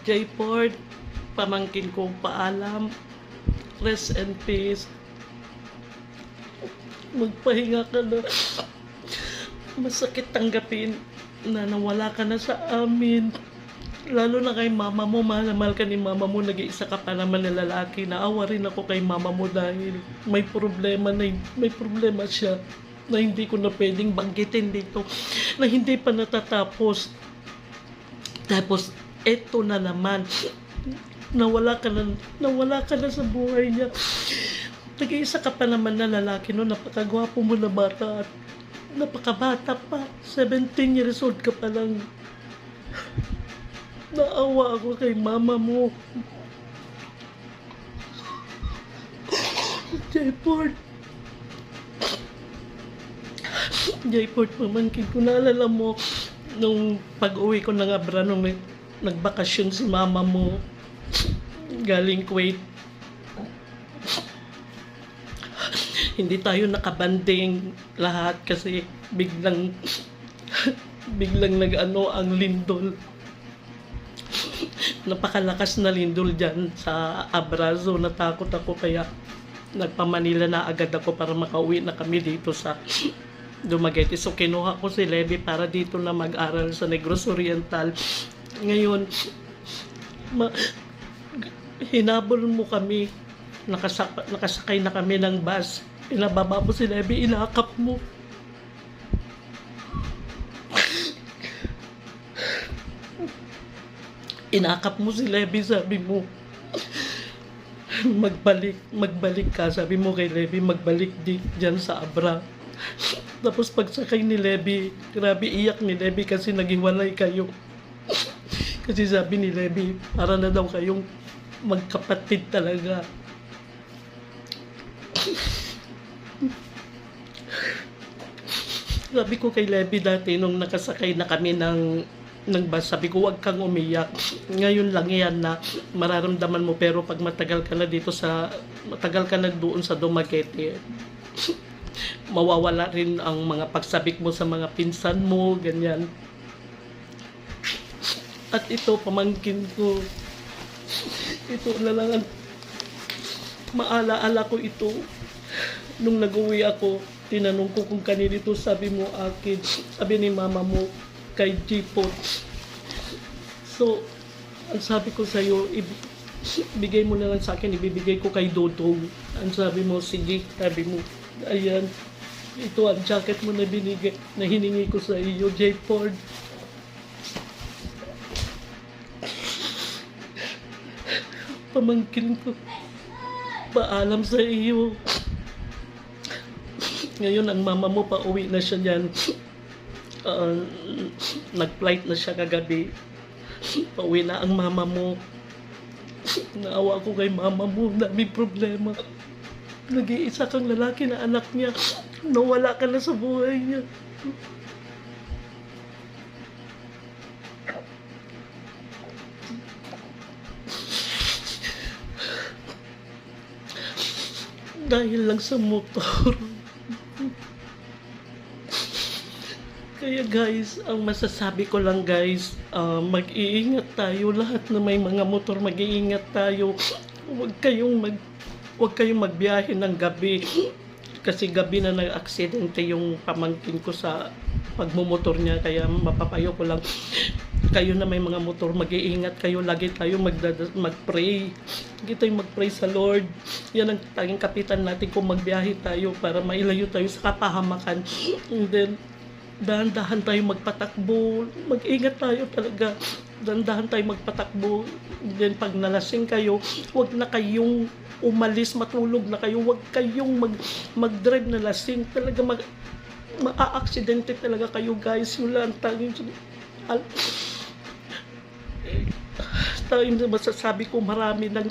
J-Port, pamangkin ko, paalam. Rest and peace. Magpahinga ka na. Masakit tanggapin na nawala ka na sa amin. Lalo na kay mama mo, mahal na mahal ka ni mama mo, nag-iisa ka pa naman na lalaki. Naawa rin ako kay mama mo dahil may problema siya na hindi ko na pwedeng banggitin dito, na hindi pa natatapos. Tapos, eto na naman, nawala ka na sa buhay niya. Nag-iisa ka pa naman na lalaki, no? Napakagwapo mo na bata at napakabata pa. 17 years old ka pa lang. Naawa ako kay mama mo. J-Port, pamangkin ko, naalala mo nung pag-uwi ko ng Abra, nung nagbakasyon si mama mo galing Kuwait. Hindi tayo nakabanding lahat kasi biglang nag-ano ang lindol. Napakalakas na lindol dyan sa Abra. So natakot ako kaya nagpa-Manila na agad ako para makauwi na kami dito sa Dumaguete. So kinuha ko si Levi para dito na mag-aral sa Negros Oriental. Ngayon, hinabol mo kami. Nakasakay na kami ng bus. Pinababa mo si Levi, inakap mo. Inakap mo si Levi, sabi mo, magbalik ka. Sabi mo kay Levi, magbalik dyan sa Abra. Tapos pagsakay ni Levi, grabe iyak ni Levi kasi naghiwalay kayo. Kasi sabi ni Levi, para na daw kayong magkapatid talaga. Sabi ko kay Levi dati nung nakasakay na kami ng bus, sabi ko huwag kang umiyak. Ngayon lang yan na mararamdaman mo, pero pag matagal ka na doon sa Dumaguete, mawawala rin ang mga pagsabik mo sa mga pinsan mo, ganyan. At ito, pamangkin ko, ito na lang ang maalaala ko ito. Nung nag-uwi ako, tinanong ko kung kanino ito, sabi mo akin, sabi ni mama mo kay J-Port. So, ang sabi ko sa'yo, bigay mo na lang sa akin, ibibigay ko kay Dodong. Ang sabi mo, sige, sabi mo, ayan, ito ang jacket mo na binigay, na hiningi ko sa iyo, J-Port. Pamangkin ko, paalam sa iyo. Ngayon, ang mama mo, pauwi na siya dyan. Nag-flight na siya kagabi. Pauwi na ang mama mo. Naawa ko kay mama mo, may problema. Nag-iisa kang lalaki na anak niya. Nawala ka na sa buhay niya. Dahil lang sa motor. Kaya guys, ang masasabi ko lang guys, mag-iingat tayo. Lahat na may mga motor, mag-iingat tayo. Huwag kayong magbiyahe ng gabi. Kasi gabi na nag-aksidente yung pamangkin ko sa pagmumotor niya. Kaya mapapayo ko lang, kayo na may mga motor, mag-iingat kayo. Lagi tayo mag-pray. Lagi tayo mag-pray sa Lord. Yan ang tanging kapitan natin kung magbiyahe tayo para mailayo tayo sa kapahamakan. And then, dahan-dahan tayo magpatakbo. Mag-ingat tayo talaga. Dahan-dahan tayo magpatakbo. And then, pag nalasing kayo, huwag na kayong umalis, matulog na kayo. Huwag kayong mag-drive na lasing. Talaga maa-aksidente talaga kayo guys. Yun lang tanging masasabi ko, marami nang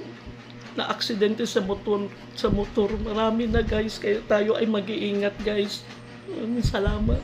na-aksidente sa motor. Marami na guys. Kaya tayo ay mag-iingat guys. Salamat.